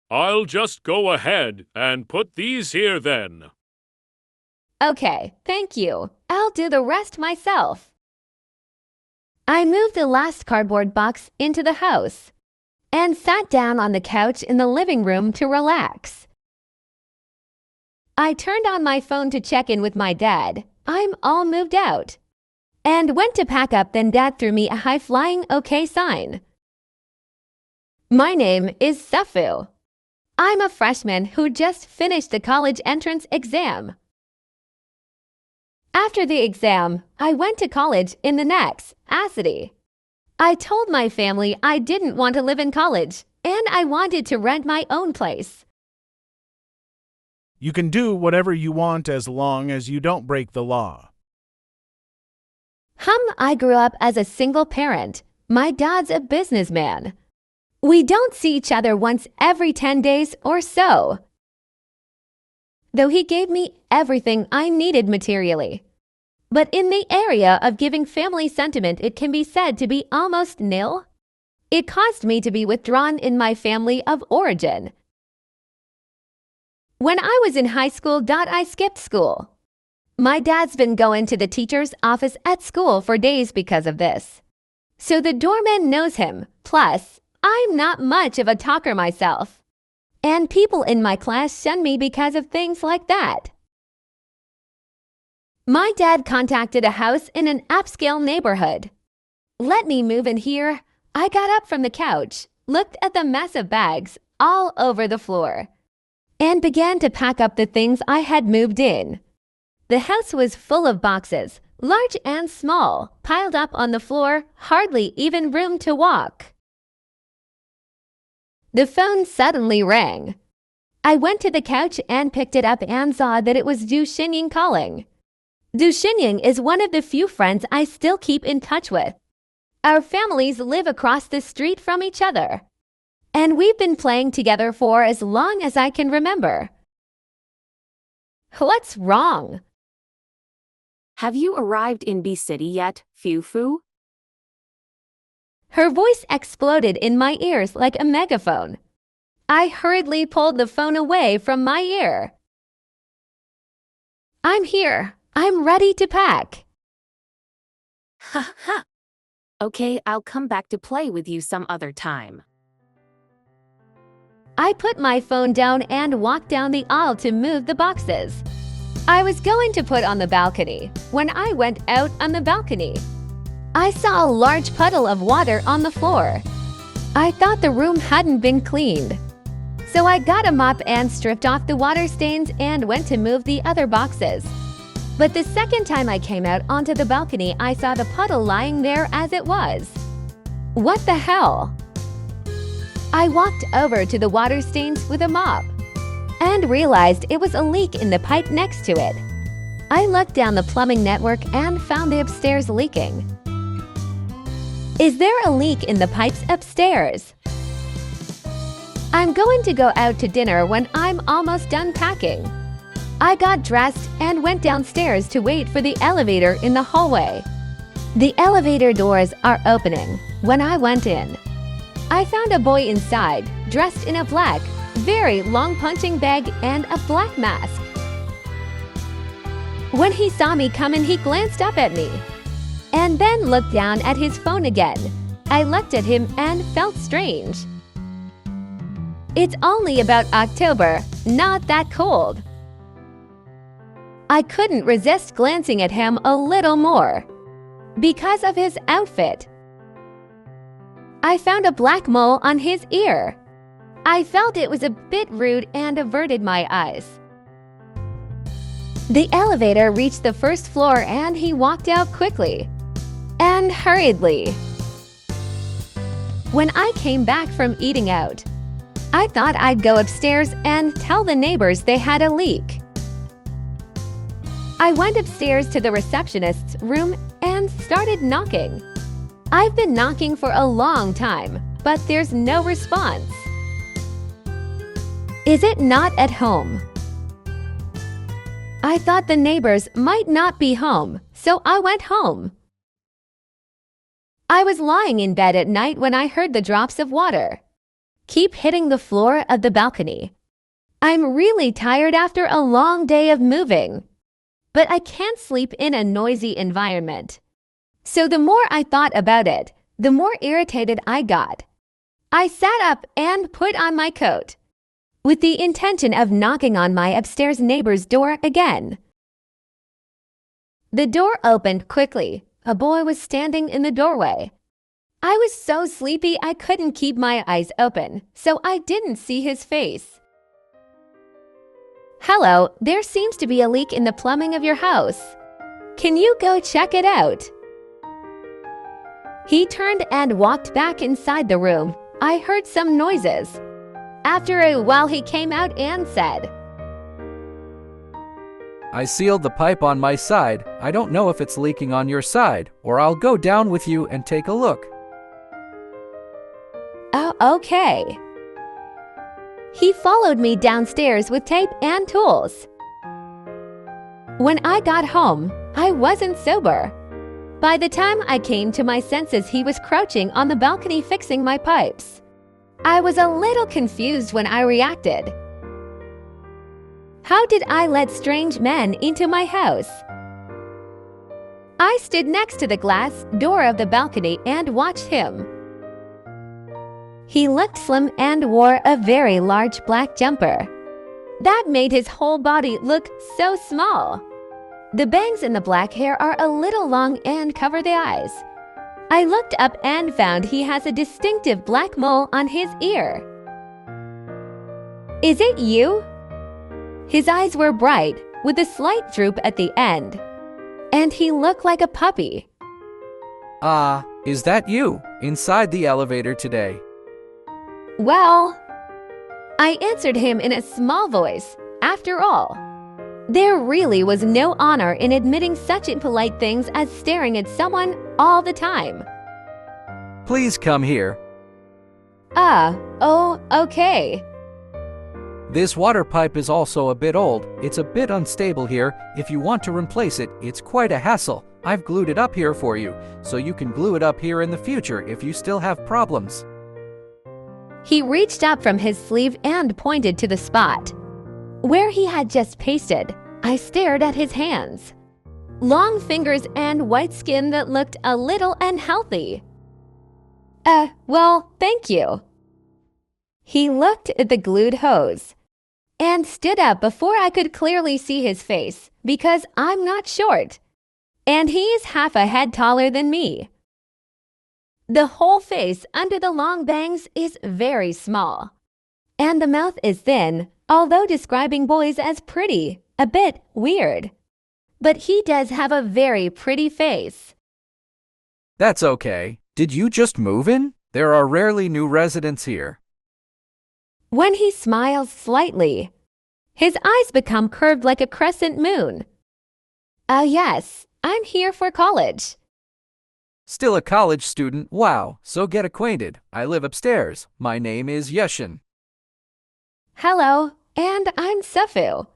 I'll just go ahead and put these here then. Okay, thank you. I'll do the rest myself. I moved the last cardboard box into the house and sat down on the couch in the living room to relax. I turned on my phone to check in with my dad. I'm all moved out. And went to pack up, then Dad threw me a high-flying okay sign. My name is Safu. I'm a freshman who just finished the college entrance exam. After the exam, I went to college in the next city. I told my family I didn't want to live in college, and I wanted to rent my own place. You can do whatever you want as long as you don't break the law. I grew up as a single parent. My dad's a businessman. We don't see each other once every 10 days or so. Though he gave me everything I needed materially. But in the area of giving family sentiment, it can be said to be almost nil. It caused me to be withdrawn in my family of origin. When I was in high school, I skipped school. My dad's been going to the teacher's office at school for days because of this. So the doorman knows him. Plus, I'm not much of a talker myself. And people in my class shun me because of things like that. My dad contacted a house in an upscale neighborhood. Let me move in here. I got up from the couch, looked at the mess of bags all over the floor, and began to pack up the things I had moved in. The house was full of boxes, large and small, piled up on the floor, hardly even room to walk. The phone suddenly rang. I went to the couch and picked it up and saw that it was Du Xinying calling. Du Xinying is one of the few friends I still keep in touch with. Our families live across the street from each other, and we've been playing together for as long as I can remember. What's wrong? Have you arrived in B City yet, Fu? Her voice exploded in my ears like a megaphone. I hurriedly pulled the phone away from my ear. I'm here. I'm ready to pack. Ha ha. Okay, I'll come back to play with you some other time. I put my phone down and walked down the aisle to move the boxes. I was going to put on the balcony. When I went out on the balcony, I saw a large puddle of water on the floor. I thought the room hadn't been cleaned. So I got a mop and stripped off the water stains and went to move the other boxes. But the second time I came out onto the balcony, I saw the puddle lying there as it was. What the hell? I walked over to the water stains with a mop and realized it was a leak in the pipe next to it. I looked down the plumbing network and found the upstairs leaking. Is there a leak in the pipes upstairs? I'm going to go out to dinner when I'm almost done packing. I got dressed and went downstairs to wait for the elevator in the hallway. The elevator doors are opening. When I went in, I found a boy inside, dressed in a black, very long punching bag and a black mask. When he saw me come in, he glanced up at me and then looked down at his phone again. I looked at him and felt strange. It's only about October, not that cold. I couldn't resist glancing at him a little more because of his outfit. I found a black mole on his ear. I felt it was a bit rude and averted my eyes. The elevator reached the first floor and he walked out quickly and hurriedly. When I came back from eating out, I thought I'd go upstairs and tell the neighbors they had a leak. I went upstairs to the receptionist's room and started knocking. I've been knocking for a long time, but there's no response. Is it not at home? I thought the neighbors might not be home, so I went home. I was lying in bed at night when I heard the drops of water. keep hitting the floor of the balcony. I'm really tired after a long day of moving, but I can't sleep in a noisy environment. So the more I thought about it, the more irritated I got. I sat up and put on my coat, with the intention of knocking on my upstairs neighbor's door again. The door opened quickly. A boy was standing in the doorway. I was so sleepy I couldn't keep my eyes open, so I didn't see his face. "Hello, there seems to be a leak in the plumbing of your house. Can you go check it out?" He turned and walked back inside the room. I heard some noises. After a while, he came out and said, I sealed the pipe on my side. I don't know if it's leaking on your side, or I'll go down with you and take a look. "Oh, okay." He followed me downstairs with tape and tools. When I got home, I wasn't sober. By the time I came to my senses, he was crouching on the balcony fixing my pipes. I was a little confused when I reacted. How did I let strange men into my house? I stood next to the glass door of the balcony and watched him. He looked slim and wore a very large black jumper. That made his whole body look so small. The bangs in the black hair are a little long and cover the eyes. I looked up and found he has a distinctive black mole on his ear. "Is it you?" His eyes were bright, with a slight droop at the end, and he looked like a puppy. Is that you, inside the elevator today? "Well," I answered him in a small voice. After all, there really was no honor in admitting such impolite things as staring at someone all the time. Please come here. Oh, okay. This water pipe is also a bit old. It's a bit unstable here. If you want to replace it, it's quite a hassle. I've glued it up here for you, so you can glue it up here in the future if you still have problems. He reached up from his sleeve and pointed to the spot where he had just pasted. I stared at his hands. Long fingers and white skin that looked a little unhealthy. Well, thank you." He looked at the glued hose and stood up before I could clearly see his face because I'm not short, and he is half a head taller than me. The whole face under the long bangs is very small, and the mouth is thin, although describing boys as pretty, a bit weird. But he does have a very pretty face. That's okay. Did you just move in? There are rarely new residents here. When he smiles slightly, his eyes become curved like a crescent moon. "Oh yes, I'm here for college." Still a college student? Wow, so get acquainted. I live upstairs. My name is Yeshin. "Hello, and I'm Safu."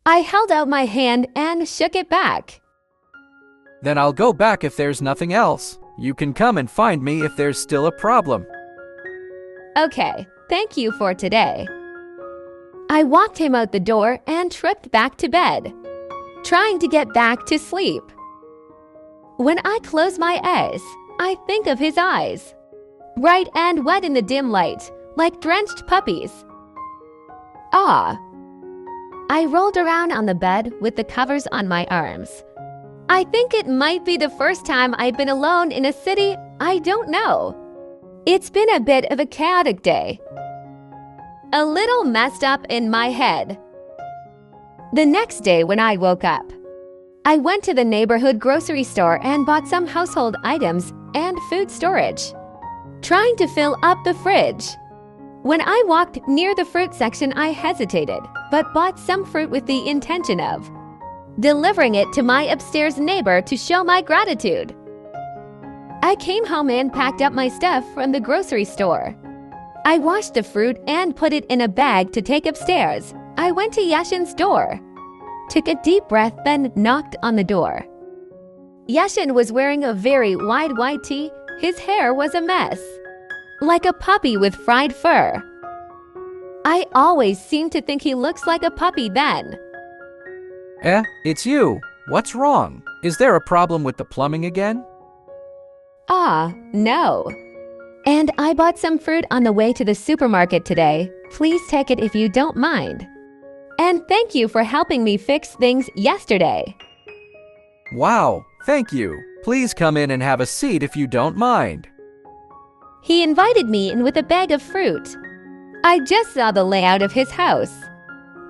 I held out my hand and shook it back. Then I'll go back if there's nothing else. You can come and find me if there's still a problem. "Okay, thank you for today." I walked him out the door and tripped back to bed, trying to get back to sleep. When I close my eyes, I think of his eyes, bright and wet in the dim light, like drenched puppies. I rolled around on the bed with the covers on my arms. I think it might be the first time I've been alone in a city I don't know. It's been a bit of a chaotic day. A little messed up in my head. The next day when I woke up, I went to the neighborhood grocery store and bought some household items and food storage, trying to fill up the fridge. When I walked near the fruit section, I hesitated, but bought some fruit with the intention of delivering it to my upstairs neighbor to show my gratitude. I came home and packed up my stuff from the grocery store. I washed the fruit and put it in a bag to take upstairs. I went to Yashin's door, took a deep breath, then knocked on the door. Yashin was wearing a very wide white tee. His hair was a mess, like a puppy with fried fur. I always seem to think he looks like a puppy then. It's you. What's wrong? Is there a problem with the plumbing again? No. And I bought some fruit on the way to the supermarket today. Please take it if you don't mind. And thank you for helping me fix things yesterday. Wow, thank you. Please come in and have a seat if you don't mind. He invited me in with a bag of fruit. I just saw the layout of his house.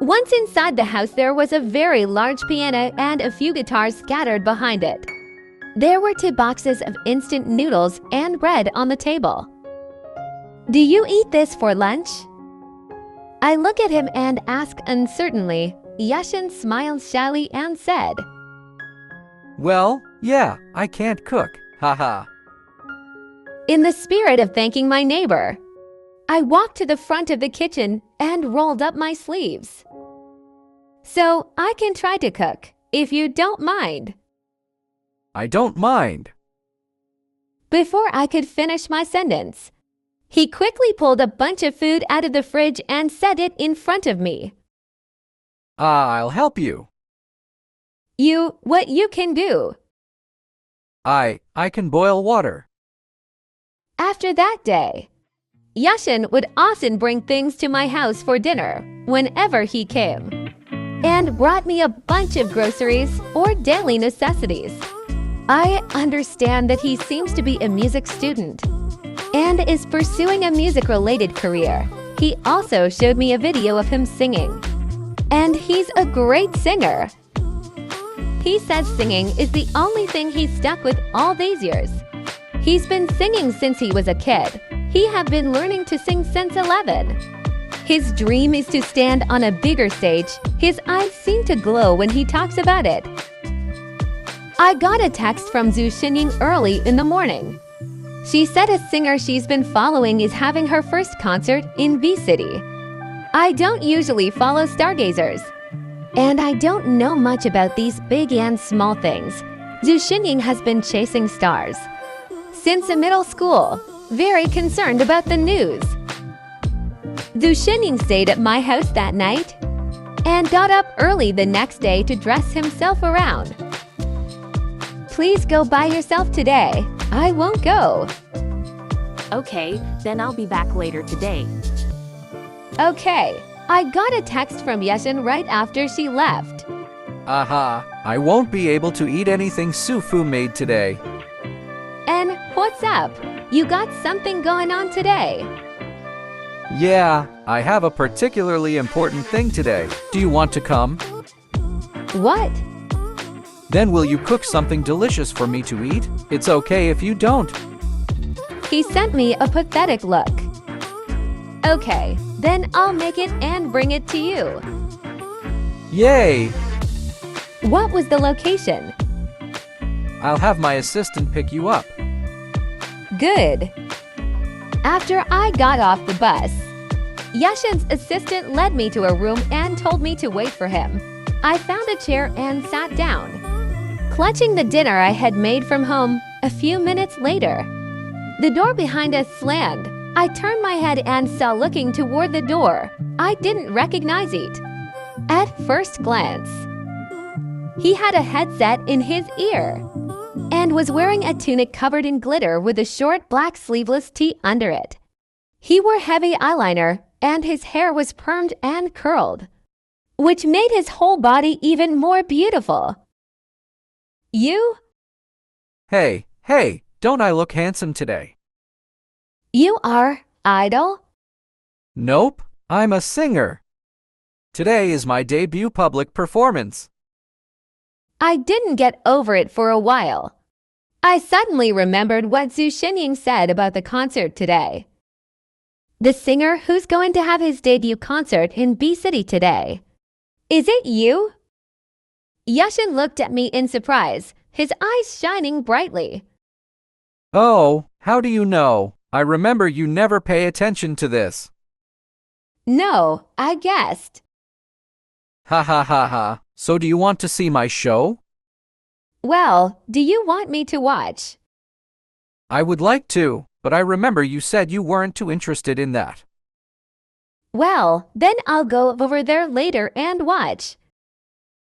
Once inside the house, there was a very large piano and a few guitars scattered behind it. There were 2 boxes of instant noodles and bread on the table. Do you eat this for lunch? I look at him and ask uncertainly. Yashin smiled shyly and said, Well, yeah, I can't cook. Haha. in the spirit of thanking my neighbor, I walked to the front of the kitchen and rolled up my sleeves. So I can try to cook, if you don't mind. I don't mind. Before I could finish my sentence, he quickly pulled a bunch of food out of the fridge and set it in front of me. I'll help you. What you can do. I can boil water. After that day, Yashin would often bring things to my house for dinner whenever he came, and brought me a bunch of groceries or daily necessities. I understand that he seems to be a music student and is pursuing a music-related career. He also showed me a video of him singing, and he's a great singer. He says singing is the only thing he's stuck with all these years. He's been singing since he was a kid. He have been learning to sing since 11. His dream is to stand on a bigger stage. His eyes seem to glow when he talks about it. I got a text from Zhu Xinying early in the morning. She said a singer she's been following is having her first concert in V-City. I don't usually follow stargazers, and I don't know much about these big and small things. Zhu Xinying has been chasing stars since middle school, very concerned about the news. Zhu Xinying stayed at my house that night and got up early the next day to dress himself around. Please go by yourself today. I won't go. Okay, then I'll be back later today. Okay. I got a text from Yashin right after she left. Aha, I won't be able to eat anything Sufu made today. And what's up? You got something going on today? Yeah, I have a particularly important thing today. Do you want to come? What? Then will you cook something delicious for me to eat? It's okay if you don't. He sent me a pathetic look. Okay, then I'll make it and bring it to you. Yay! What was the location? I'll have my assistant pick you up. Good. After I got off the bus, Yashin's assistant led me to a room and told me to wait for him. I found a chair and sat down, clutching the dinner I had made from home. A few minutes later, the door behind us slammed. I turned my head and saw looking toward the door. I didn't recognize it at first glance. He had a headset in his ear and was wearing a tunic covered in glitter with a short black sleeveless tee under it. He wore heavy eyeliner and his hair was permed and curled, which made his whole body even more beautiful. You? Hey, don't I look handsome today? You are idol? Nope, I'm a singer. Today is my debut public performance. I didn't get over it for a while. I suddenly remembered what Zhu Xinying said about the concert today. The singer who's going to have his debut concert in B-City today. Is it you? Yashin looked at me in surprise, his eyes shining brightly. Oh, how do you know? I remember you never pay attention to this. No, I guessed. Ha ha ha ha. So do you want to see my show? Well, do you want me to watch? I would like to. but I remember you said you weren't too interested in that. Well, then I'll go over there later and watch.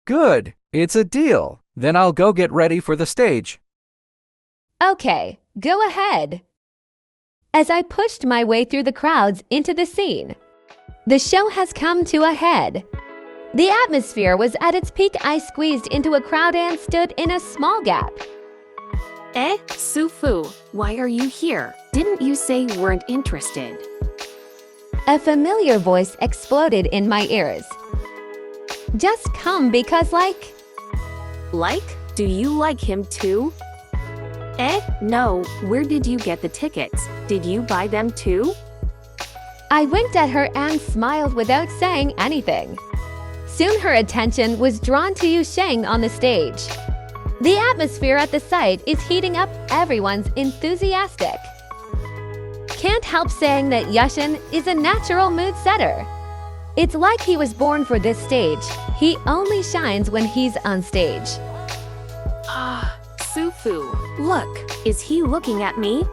Good. It's a deal. Then I'll go get ready for the stage. Okay, go ahead. As I pushed my way through the crowds into the scene, the show has come to a head. The atmosphere was at its peak. I squeezed into a crowd and stood in a small gap. Sufu, why are you here? Didn't you say you weren't interested? A familiar voice exploded in my ears. Just come because like? Do you like him too? No, where did you get the tickets? Did you buy them too? I winked at her and smiled without saying anything. Soon her attention was drawn to Yusheng on the stage. The atmosphere at the site is heating up. Everyone's enthusiastic. Can't help saying that Yushin is a natural mood setter. It's like he was born for this stage. He only shines when he's on stage. Sufu, look, is he looking at me?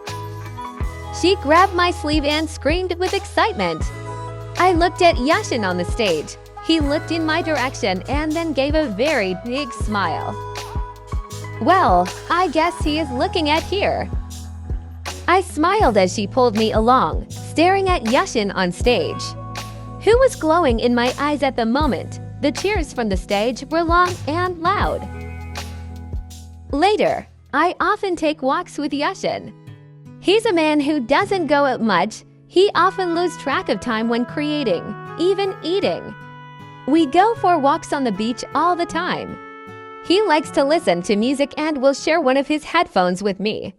She grabbed my sleeve and screamed with excitement. I looked at Yushin on the stage. He looked in my direction and then gave a very big smile. Well, I guess he is looking at here. I smiled as she pulled me along, staring at Yushin on stage. Who was glowing in my eyes at the moment? The cheers from the stage were long and loud. Later, I often take walks with Yushin. He's a man who doesn't go out much. He often loses track of time when creating, even eating. We go for walks on the beach all the time. He likes to listen to music and will share one of his headphones with me.